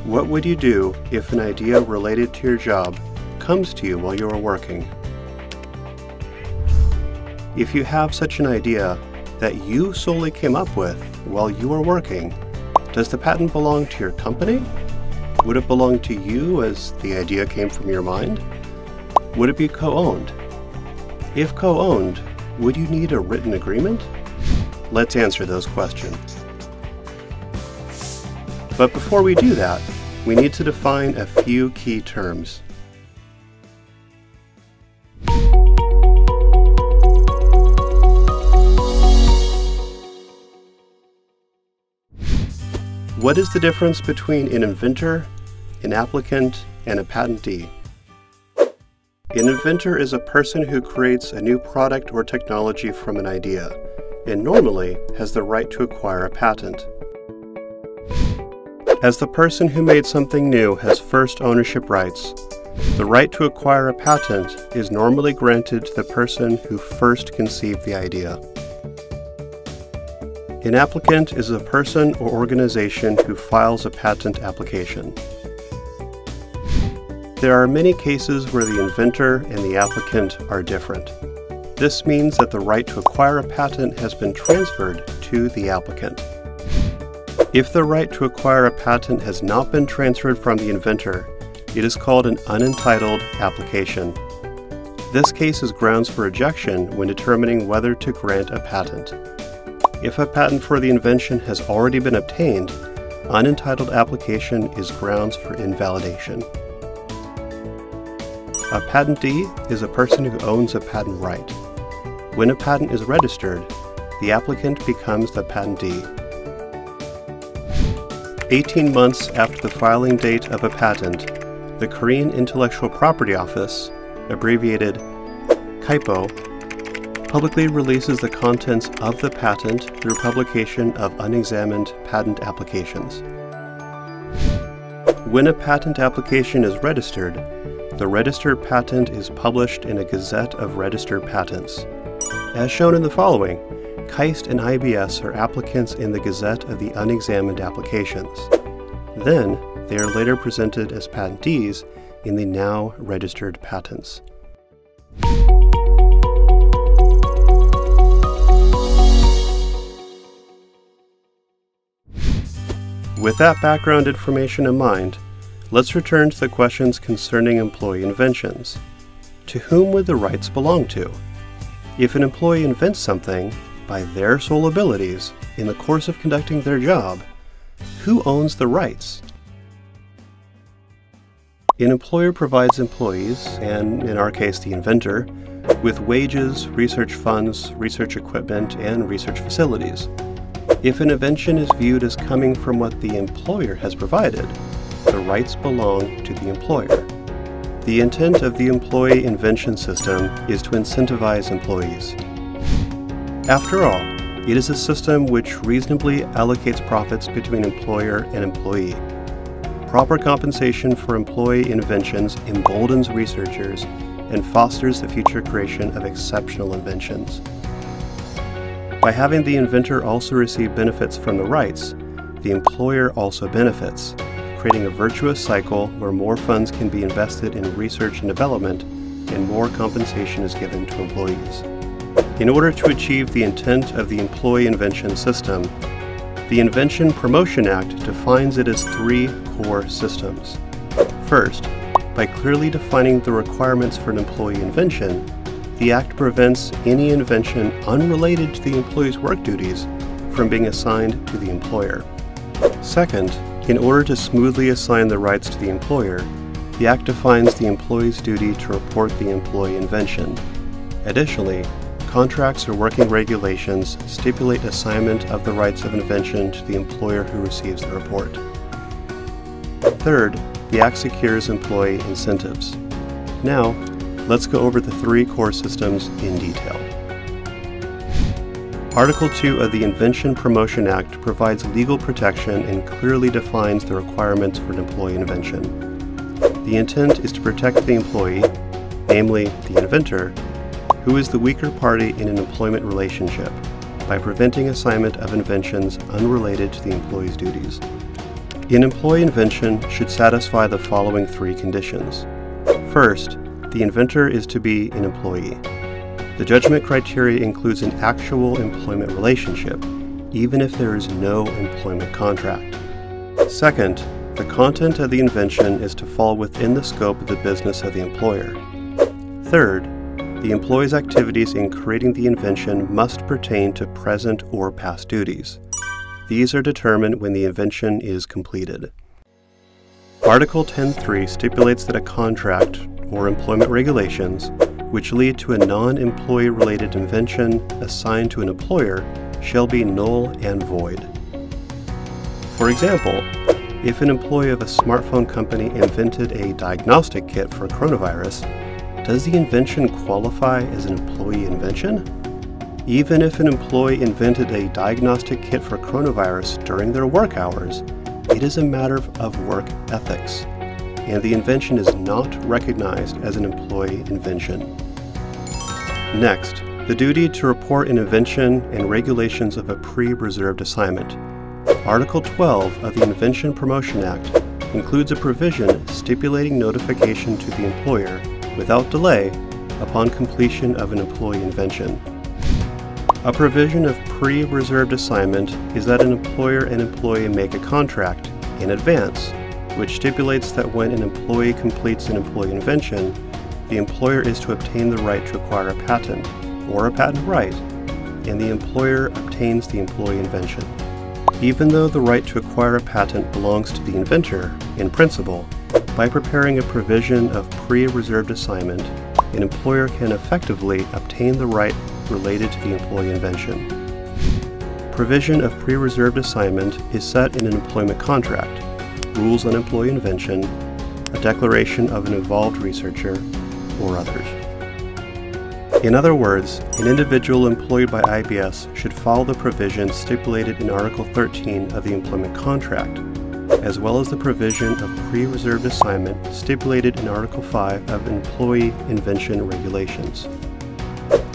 What would you do if an idea related to your job comes to you while you are working? If you have such an idea that you solely came up with while you are working, does the patent belong to your company? Would it belong to you as the idea came from your mind? Would it be co-owned? If co-owned, would you need a written agreement? Let's answer those questions. But before we do that, we need to define a few key terms. What is the difference between an inventor, an applicant, and a patentee? An inventor is a person who creates a new product or technology from an idea, and normally has the right to acquire a patent. As the person who made something new has first ownership rights, the right to acquire a patent is normally granted to the person who first conceived the idea. An applicant is a person or organization who files a patent application. There are many cases where the inventor and the applicant are different. This means that the right to acquire a patent has been transferred to the applicant. If the right to acquire a patent has not been transferred from the inventor, it is called an unentitled application. This case is grounds for rejection when determining whether to grant a patent. If a patent for the invention has already been obtained, unentitled application is grounds for invalidation. A patentee is a person who owns a patent right. When a patent is registered, the applicant becomes the patentee. 18 months after the filing date of a patent, the Korean Intellectual Property Office, abbreviated KIPO, publicly releases the contents of the patent through publication of unexamined patent applications. When a patent application is registered, the registered patent is published in a Gazette of Registered Patents. As shown in the following, KAIST and IBS are applicants in the Gazette of the Unexamined Applications. Then, they are later presented as patentees in the now registered patents. With that background information in mind, let's return to the questions concerning employee inventions. To whom would the rights belong to? If an employee invents something by their sole abilities in the course of conducting their job, who owns the rights? An employer provides employees, and in our case the inventor, with wages, research funds, research equipment, and research facilities. If an invention is viewed as coming from what the employer has provided, the rights belong to the employer. The intent of the employee invention system is to incentivize employees. After all, it is a system which reasonably allocates profits between employer and employee. Proper compensation for employee inventions emboldens researchers and fosters the future creation of exceptional inventions. By having the inventor also receive benefits from the rights, the employer also benefits, creating a virtuous cycle where more funds can be invested in research and development and more compensation is given to employees. In order to achieve the intent of the employee invention system, the Invention Promotion Act defines it as 3 core systems. First, by clearly defining the requirements for an employee invention, the Act prevents any invention unrelated to the employee's work duties from being assigned to the employer. Second, in order to smoothly assign the rights to the employer, the Act defines the employee's duty to report the employee invention. Additionally, contracts or working regulations stipulate assignment of the rights of invention to the employer who receives the report. Third, the Act secures employee incentives. Now, let's go over the 3 core systems in detail. Article 2 of the Invention Promotion Act provides legal protection and clearly defines the requirements for an employee invention. The intent is to protect the employee, namely the inventor, who is the weaker party in an employment relationship, by preventing assignment of inventions unrelated to the employee's duties. An employee invention should satisfy the following three conditions. First, the inventor is to be an employee. The judgment criteria includes an actual employment relationship, even if there is no employment contract. Second, the content of the invention is to fall within the scope of the business of the employer. Third, the employee's activities in creating the invention must pertain to present or past duties. These are determined when the invention is completed. Article 10.3 stipulates that a contract or employment regulations which lead to a non-employee related invention assigned to an employer shall be null and void. For example, if an employee of a smartphone company invented a diagnostic kit for coronavirus, does the invention qualify as an employee invention? Even if an employee invented a diagnostic kit for coronavirus during their work hours, it is a matter of work ethics, and the invention is not recognized as an employee invention. Next, the duty to report an invention and regulations of a pre-reserved assignment. Article 12 of the Invention Promotion Act includes a provision stipulating notification to the employer without delay upon completion of an employee invention. A provision of pre-reserved assignment is that an employer and employee make a contract in advance, which stipulates that when an employee completes an employee invention, the employer is to obtain the right to acquire a patent or a patent right, and the employer obtains the employee invention. Even though the right to acquire a patent belongs to the inventor, in principle, by preparing a provision of pre-reserved assignment, an employer can effectively obtain the right related to the employee invention. Provision of pre-reserved assignment is set in an employment contract, rules on employee invention, a declaration of an involved researcher, or others. In other words, an individual employed by IBS should follow the provisions stipulated in Article 13 of the employment contract, as well as the provision of pre-reserved assignment stipulated in Article 5 of Employee Invention Regulations.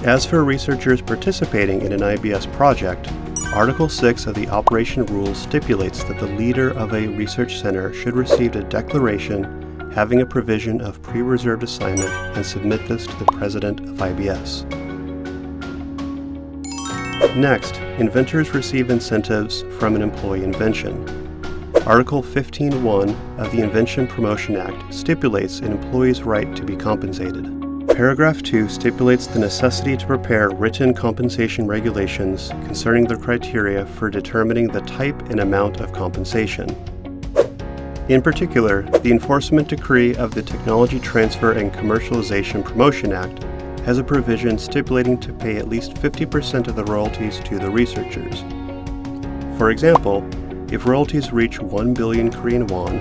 As for researchers participating in an IBS project, Article 6 of the Operation Rules stipulates that the leader of a research center should receive a declaration having a provision of pre-reserved assignment and submit this to the president of IBS. Next, inventors receive incentives from an employee invention. Article 15.1 of the Invention Promotion Act stipulates an employee's right to be compensated. Paragraph 2 stipulates the necessity to prepare written compensation regulations concerning the criteria for determining the type and amount of compensation. In particular, the Enforcement Decree of the Technology Transfer and Commercialization Promotion Act has a provision stipulating to pay at least 50% of the royalties to the researchers. For example, if royalties reach 1 billion Korean won,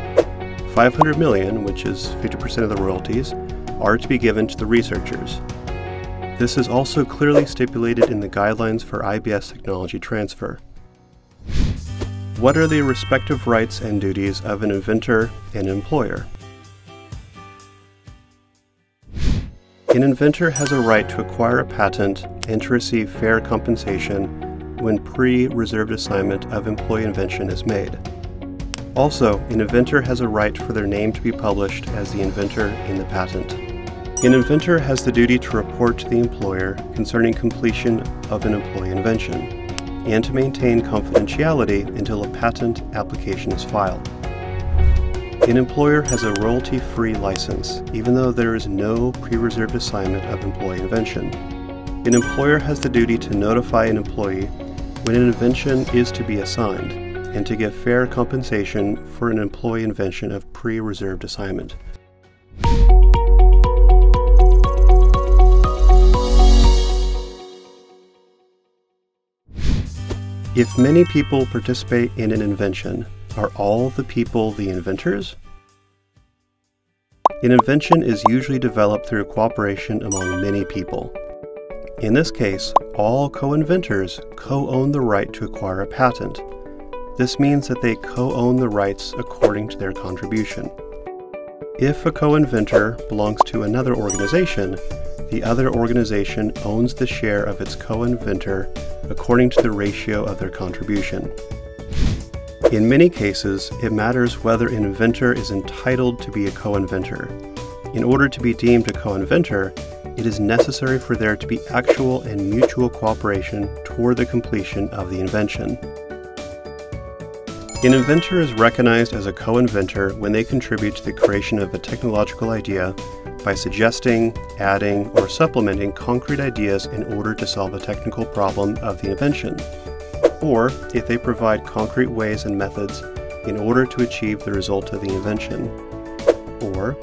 500 million, which is 50% of the royalties, are to be given to the researchers. This is also clearly stipulated in the guidelines for IBS technology transfer. What are the respective rights and duties of an inventor and employer? An inventor has a right to acquire a patent and to receive fair compensation when pre-reserved assignment of employee invention is made. Also, an inventor has a right for their name to be published as the inventor in the patent. An inventor has the duty to report to the employer concerning completion of an employee invention, and to maintain confidentiality until a patent application is filed. An employer has a royalty-free license, even though there is no pre-reserved assignment of employee invention. An employer has the duty to notify an employee when an invention is to be assigned, and to give fair compensation for an employee invention of pre-reserved assignment. If many people participate in an invention, are all the people the inventors? An invention is usually developed through cooperation among many people. In this case, all co-inventors co-own the right to acquire a patent. This means that they co-own the rights according to their contribution. If a co-inventor belongs to another organization, the other organization owns the share of its co-inventor according to the ratio of their contribution. In many cases, it matters whether an inventor is entitled to be a co-inventor. In order to be deemed a co-inventor, it is necessary for there to be actual and mutual cooperation toward the completion of the invention. An inventor is recognized as a co-inventor when they contribute to the creation of a technological idea by suggesting, adding, or supplementing concrete ideas in order to solve a technical problem of the invention, or if they provide concrete ways and methods in order to achieve the result of the invention, or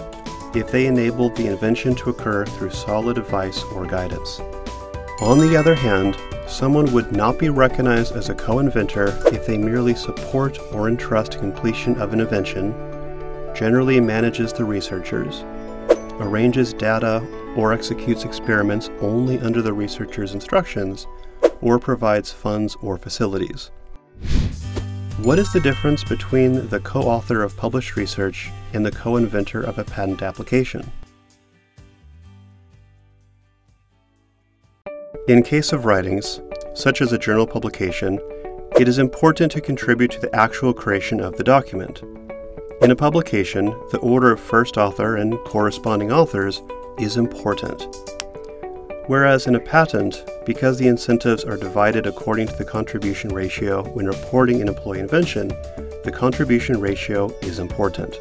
if they enable the invention to occur through solid advice or guidance. On the other hand, someone would not be recognized as a co-inventor if they merely support or entrust completion of an invention, generally manages the researchers, arranges data or executes experiments only under the researcher's instructions, or provides funds or facilities. What is the difference between the co-author of published research and the co-inventor of a patent application? In case of writings, such as a journal publication, it is important to contribute to the actual creation of the document. In a publication, the order of first author and corresponding authors is important. Whereas in a patent, because the incentives are divided according to the contribution ratio when reporting an employee invention, the contribution ratio is important.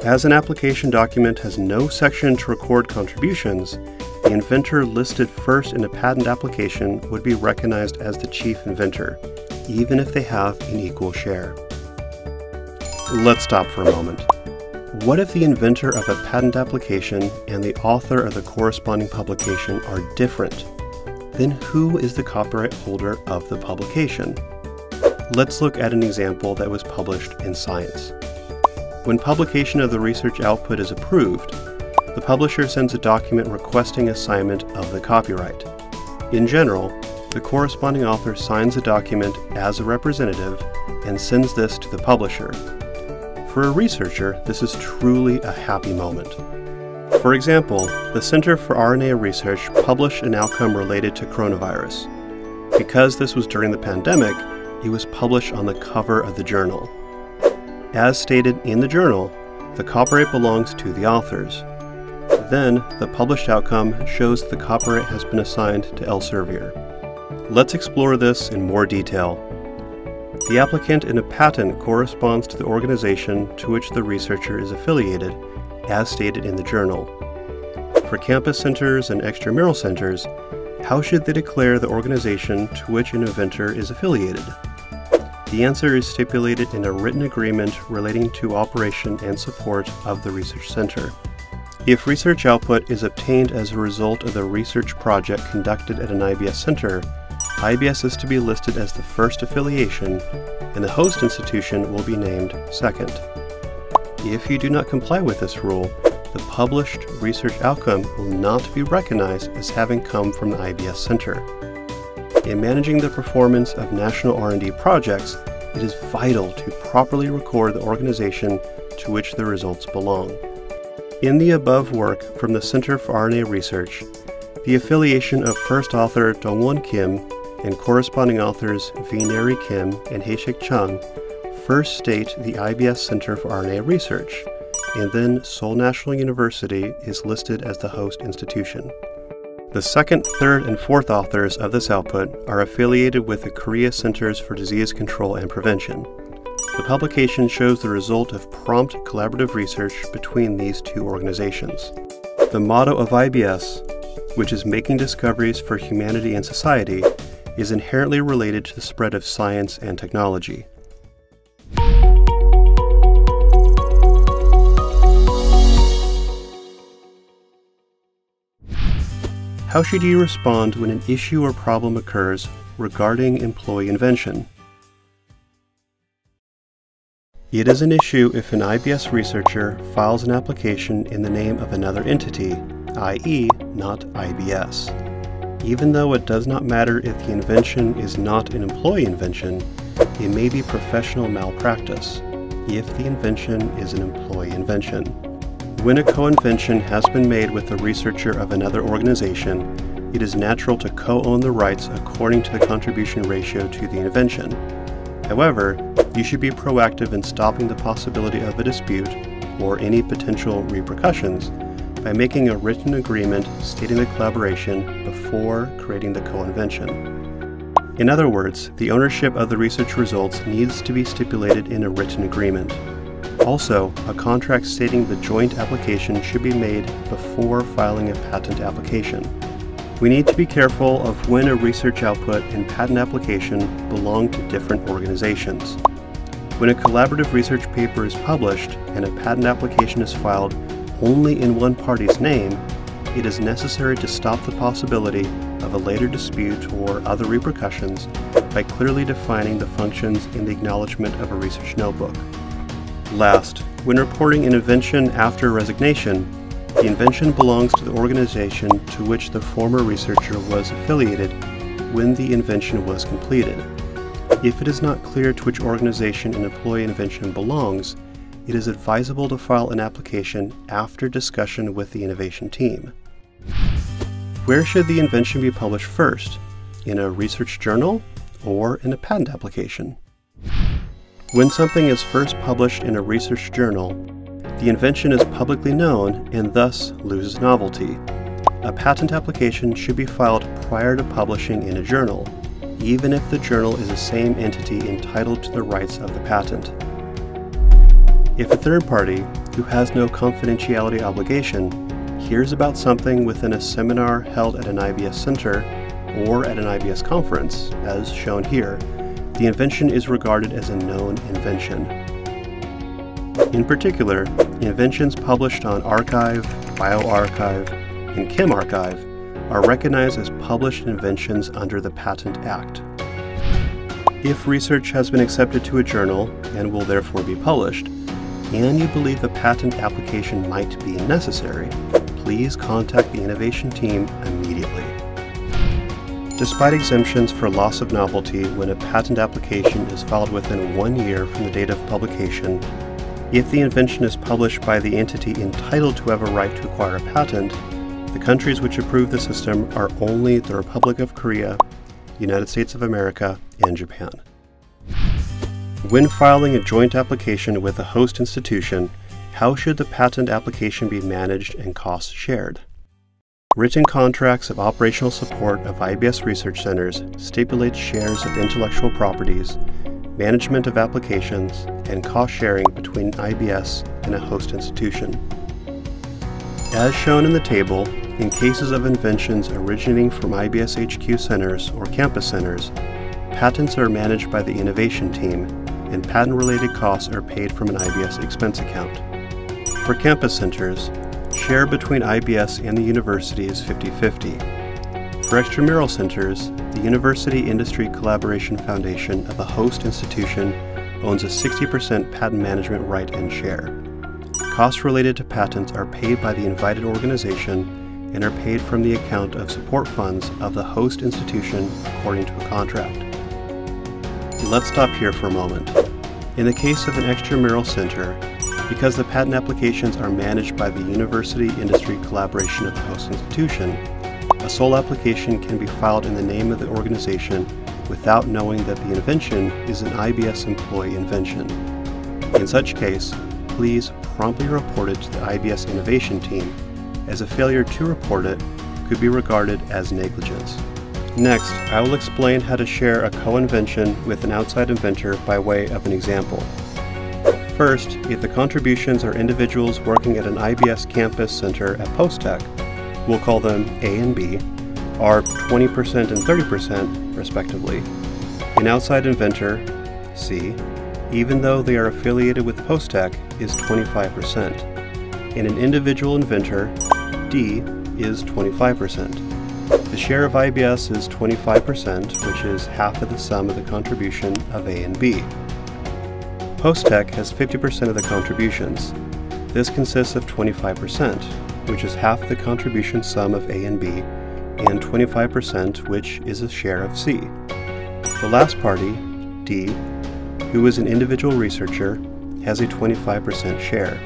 As an application document has no section to record contributions, the inventor listed first in a patent application would be recognized as the chief inventor, even if they have an equal share. Let's stop for a moment. What if the inventor of a patent application and the author of the corresponding publication are different? Then who is the copyright holder of the publication? Let's look at an example that was published in Science. When publication of the research output is approved, the publisher sends a document requesting assignment of the copyright. In general, the corresponding author signs the document as a representative and sends this to the publisher. For a researcher, this is truly a happy moment. For example, the Center for RNA Research published an outcome related to coronavirus. Because this was during the pandemic, it was published on the cover of the journal. As stated in the journal, the copyright belongs to the authors. Then, the published outcome shows the copyright has been assigned to Elsevier. Let's explore this in more detail. The applicant in a patent corresponds to the organization to which the researcher is affiliated, as stated in the journal. For campus centers and extramural centers, how should they declare the organization to which an inventor is affiliated? The answer is stipulated in a written agreement relating to operation and support of the research center. If research output is obtained as a result of the research project conducted at an IBS center, IBS is to be listed as the first affiliation, and the host institution will be named second. If you do not comply with this rule, the published research outcome will not be recognized as having come from the IBS Center. In managing the performance of national R&D projects, it is vital to properly record the organization to which the results belong. In the above work from the Center for RNA Research, the affiliation of first author Dongwon Kim and corresponding authors V-Neri Kim and Haeshik Chung first state the IBS Center for RNA Research, and then Seoul National University is listed as the host institution. The second, third, and fourth authors of this output are affiliated with the Korea Centers for Disease Control and Prevention. The publication shows the result of prompt collaborative research between these two organizations. The motto of IBS, which is making discoveries for humanity and society, is inherently related to the spread of science and technology. How should you respond when an issue or problem occurs regarding employee invention? It is an issue if an IBS researcher files an application in the name of another entity, i.e., not IBS. Even though it does not matter if the invention is not an employee invention, it may be professional malpractice if the invention is an employee invention. When a co-invention has been made with a researcher of another organization, it is natural to co-own the rights according to the contribution ratio to the invention. However, you should be proactive in stopping the possibility of a dispute or any potential repercussions by making a written agreement stating the collaboration before creating the co-invention. In other words, the ownership of the research results needs to be stipulated in a written agreement. Also, a contract stating the joint application should be made before filing a patent application. We need to be careful of when a research output and patent application belong to different organizations. When a collaborative research paper is published and a patent application is filed only in one party's name, it is necessary to stop the possibility of a later dispute or other repercussions by clearly defining the functions in the acknowledgement of a research notebook. Last, when reporting an invention after resignation, the invention belongs to the organization to which the former researcher was affiliated when the invention was completed. If it is not clear to which organization an employee invention belongs, it is advisable to file an application after discussion with the innovation team. Where should the invention be published first? In a research journal or in a patent application? When something is first published in a research journal, the invention is publicly known and thus loses novelty. A patent application should be filed prior to publishing in a journal, even if the journal is the same entity entitled to the rights of the patent. If a third party, who has no confidentiality obligation, hears about something within a seminar held at an IBS center or at an IBS conference, as shown here, the invention is regarded as a known invention. In particular, inventions published on arXiv, bioRxiv, and ChemArXiv are recognized as published inventions under the Patent Act. If research has been accepted to a journal and will therefore be published, and you believe a patent application might be necessary, please contact the innovation team immediately. Despite exemptions for loss of novelty when a patent application is filed within 1 year from the date of publication, if the invention is published by the entity entitled to have a right to acquire a patent, the countries which approve the system are only the Republic of Korea, United States of America, and Japan. When filing a joint application with a host institution, how should the patent application be managed and costs shared? Written contracts of operational support of IBS research centers stipulate shares of intellectual properties, management of applications, and cost sharing between IBS and a host institution. As shown in the table, in cases of inventions originating from IBS HQ centers or campus centers, patents are managed by the innovation team, and patent-related costs are paid from an IBS expense account. For campus centers, share between IBS and the university is 50-50. For extramural centers, the University Industry Collaboration Foundation of a host institution owns a 60% patent management right and share. Costs related to patents are paid by the invited organization and are paid from the account of support funds of the host institution according to a contract. Let's stop here for a moment. In the case of an extramural center, because the patent applications are managed by the University Industry Collaboration of the host institution, a sole application can be filed in the name of the organization without knowing that the invention is an IBS employee invention. In such case, please promptly report it to the IBS innovation team, as a failure to report it could be regarded as negligence. Next, I will explain how to share a co-invention with an outside inventor by way of an example. First, if the contributions are individuals working at an IBS campus center at Post-Tech, we'll call them A and B, are 20% and 30% respectively. An outside inventor, C, even though they are affiliated with Post-Tech, is 25%. And an individual inventor, D, is 25%. The share of IBS is 25%, which is half of the sum of the contribution of A and B. Post-Tech has 50% of the contributions. This consists of 25%, which is half the contribution sum of A and B, and 25%, which is a share of C. The last party, D, who is an individual researcher, has a 25% share.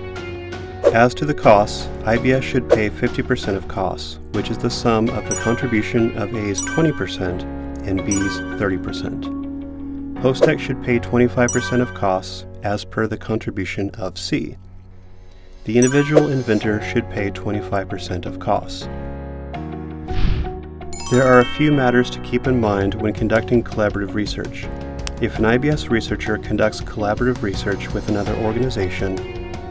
As to the costs, IBS should pay 50% of costs, which is the sum of the contribution of A's 20% and B's 30%. Post-tech should pay 25% of costs as per the contribution of C. The individual inventor should pay 25% of costs. There are a few matters to keep in mind when conducting collaborative research. If an IBS researcher conducts collaborative research with another organization,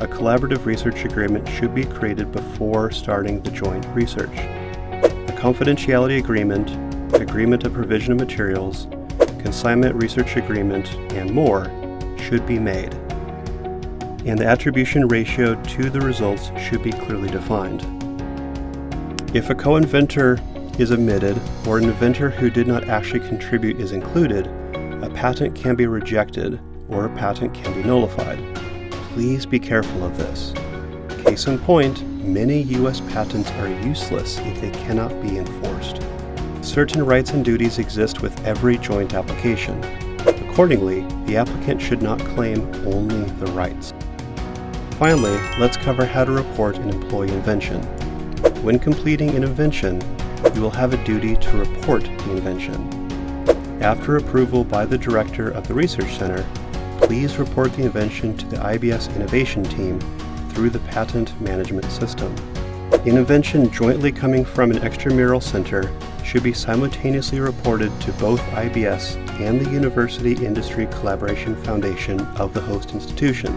a collaborative research agreement should be created before starting the joint research. A confidentiality agreement, agreement of provision of materials, consignment research agreement, and more should be made. And the attribution ratio to the results should be clearly defined. If a co-inventor is omitted or an inventor who did not actually contribute is included, a patent can be rejected or a patent can be nullified. Please be careful of this. Case in point, many U.S. patents are useless if they cannot be enforced. Certain rights and duties exist with every joint application. Accordingly, the applicant should not claim only the rights. Finally, let's cover how to report an employee invention. When completing an invention, you will have a duty to report the invention. After approval by the director of the research center, please report the invention to the IBS innovation team through the patent management system. An invention jointly coming from an extramural center should be simultaneously reported to both IBS and the University Industry Collaboration Foundation of the host institution.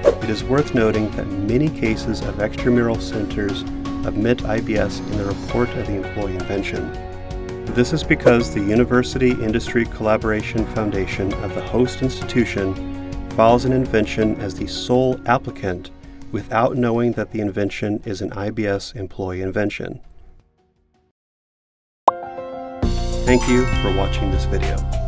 It is worth noting that many cases of extramural centers omit IBS in the report of the employee invention. This is because the University Industry Collaboration Foundation of the host institution files an invention as the sole applicant without knowing that the invention is an IBS employee invention. Thank you for watching this video.